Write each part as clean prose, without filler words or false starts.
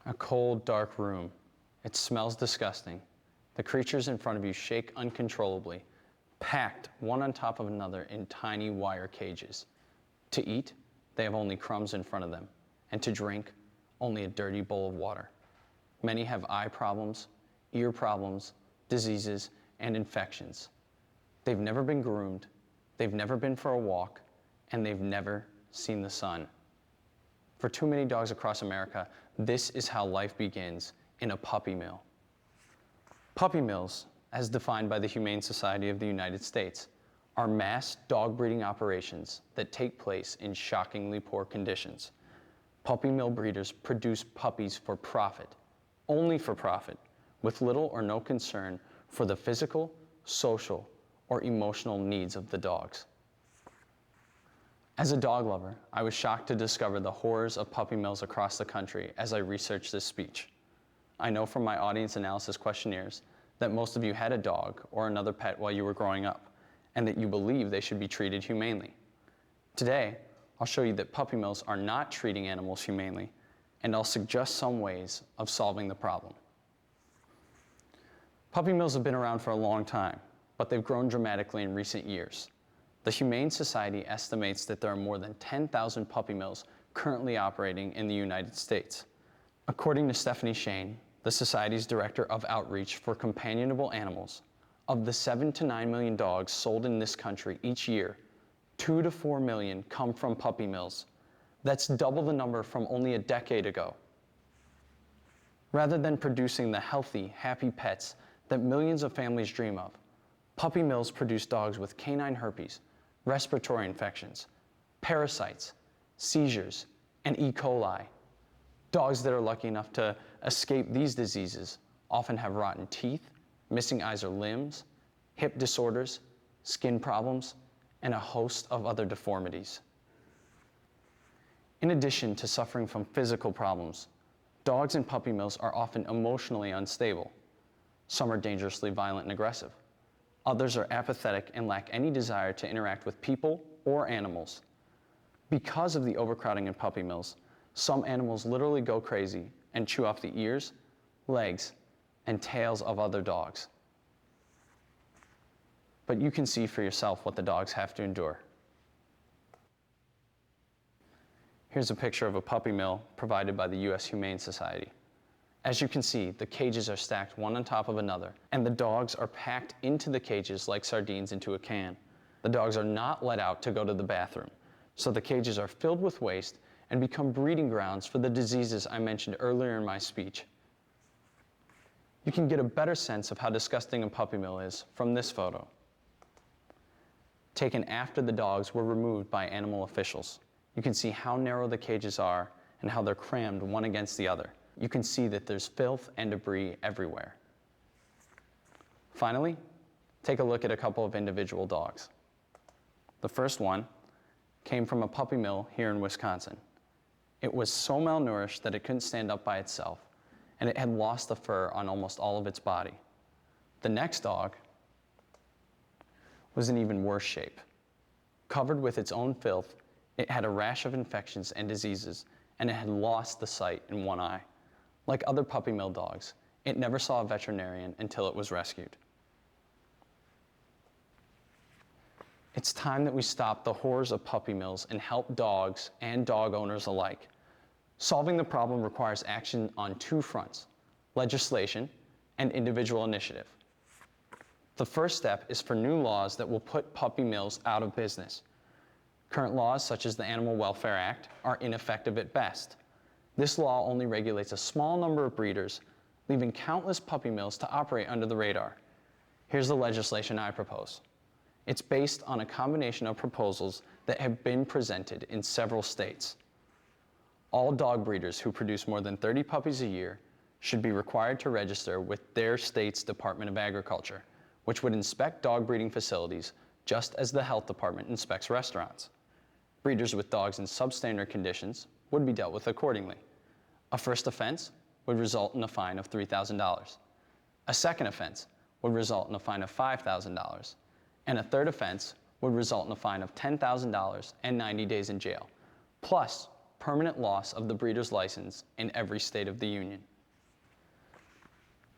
A cold, dark room. It smells disgusting. The creatures in front of you shake uncontrollably, packed one on top of another in tiny wire cages. To eat, they have only crumbs in front of them, and to drink, only a dirty bowl of water. Many have eye problems, ear problems, diseases, and infections. They've never been groomed, they've never been for a walk, and they've never seen the sun. For too many dogs across America, this is how life begins in a puppy mill. Puppy mills, as defined by the Humane Society of the United States, are mass dog breeding operations that take place in shockingly poor conditions. Puppy mill breeders produce puppies for profit, only for profit, with little or no concern for the physical, social, or emotional needs of the dogs. As a dog lover, I was shocked to discover the horrors of puppy mills across the country as I researched this speech. I know from my audience analysis questionnaires that most of you had a dog or another pet while you were growing up, and that you believe they should be treated humanely. Today, I'll show you that puppy mills are not treating animals humanely, and I'll suggest some ways of solving the problem. Puppy mills have been around for a long time, but they've grown dramatically in recent years. The Humane Society estimates that there are more than 10,000 puppy mills currently operating in the United States. According to Stephanie Shane, the Society's Director of Outreach for Companionable Animals, of the 7 to 9 million dogs sold in this country each year, 2 to 4 million come from puppy mills. That's double the number from only a decade ago. Rather than producing the healthy, happy pets that millions of families dream of, puppy mills produce dogs with canine herpes, respiratory infections, parasites, seizures, and E. coli. Dogs that are lucky enough to escape these diseases often have rotten teeth, missing eyes or limbs, hip disorders, skin problems, and a host of other deformities. In addition to suffering from physical problems, dogs in puppy mills are often emotionally unstable. Some are dangerously violent and aggressive. Others are apathetic and lack any desire to interact with people or animals. Because of the overcrowding in puppy mills, some animals literally go crazy and chew off the ears, legs, and tails of other dogs. But you can see for yourself what the dogs have to endure. Here's a picture of a puppy mill provided by the U.S. Humane Society. As you can see, the cages are stacked one on top of another, and the dogs are packed into the cages like sardines into a can. The dogs are not let out to go to the bathroom, so the cages are filled with waste and become breeding grounds for the diseases I mentioned earlier in my speech. You can get a better sense of how disgusting a puppy mill is from this photo, taken after the dogs were removed by animal officials. You can see how narrow the cages are and how they're crammed one against the other. You can see that there's filth and debris everywhere. Finally, take a look at a couple of individual dogs. The first one came from a puppy mill here in Wisconsin. It was so malnourished that it couldn't stand up by itself, and it had lost the fur on almost all of its body. The next dog was in even worse shape. Covered with its own filth, it had a rash of infections and diseases, and it had lost the sight in one eye. Like other puppy mill dogs, it never saw a veterinarian until it was rescued. It's time that we stop the horrors of puppy mills and help dogs and dog owners alike. Solving the problem requires action on two fronts: legislation and individual initiative. The first step is for new laws that will put puppy mills out of business. Current laws, such as the Animal Welfare Act, are ineffective at best. This law only regulates a small number of breeders, leaving countless puppy mills to operate under the radar. Here's the legislation I propose. It's based on a combination of proposals that have been presented in several states. All dog breeders who produce more than 30 puppies a year should be required to register with their state's Department of Agriculture, which would inspect dog breeding facilities just as the health department inspects restaurants. Breeders with dogs in substandard conditions would be dealt with accordingly. A first offense would result in a fine of $3,000. A second offense would result in a fine of $5,000. And a third offense would result in a fine of $10,000 and 90 days in jail, plus permanent loss of the breeder's license in every state of the union.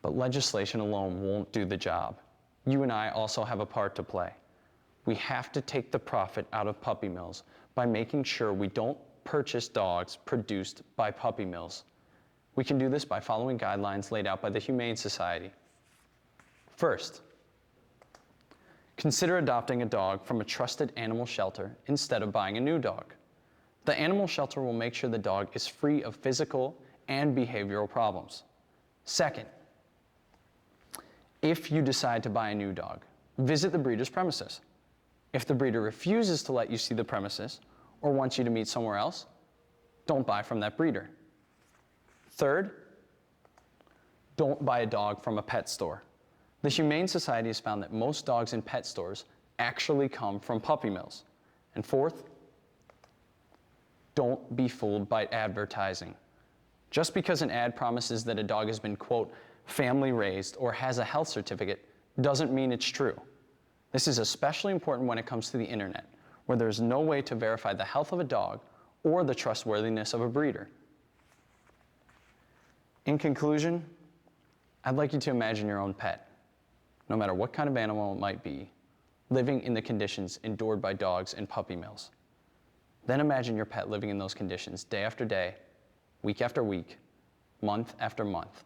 But legislation alone won't do the job. You and I also have a part to play. We have to take the profit out of puppy mills by making sure we don't purchase dogs produced by puppy mills. We can do this by following guidelines laid out by the Humane Society. First, consider adopting a dog from a trusted animal shelter instead of buying a new dog. The animal shelter will make sure the dog is free of physical and behavioral problems. Second, if you decide to buy a new dog, visit the breeder's premises. If the breeder refuses to let you see the premises or wants you to meet somewhere else, don't buy from that breeder. Third, don't buy a dog from a pet store. The Humane Society has found that most dogs in pet stores actually come from puppy mills. And fourth, don't be fooled by advertising. Just because an ad promises that a dog has been, quote, family raised or has a health certificate doesn't mean it's true. This is especially important when it comes to the internet, where there's no way to verify the health of a dog or the trustworthiness of a breeder. In conclusion, I'd like you to imagine your own pet, no matter what kind of animal it might be, living in the conditions endured by dogs in puppy mills. Then imagine your pet living in those conditions day after day, week after week, month after month.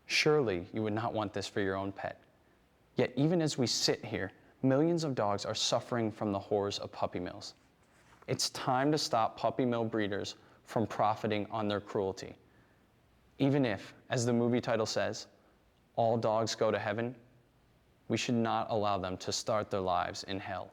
Surely you would not want this for your own pet. Yet even as we sit here, millions of dogs are suffering from the horrors of puppy mills. It's time to stop puppy mill breeders from profiting on their cruelty. Even if, as the movie title says, all dogs go to heaven, we should not allow them to start their lives in hell.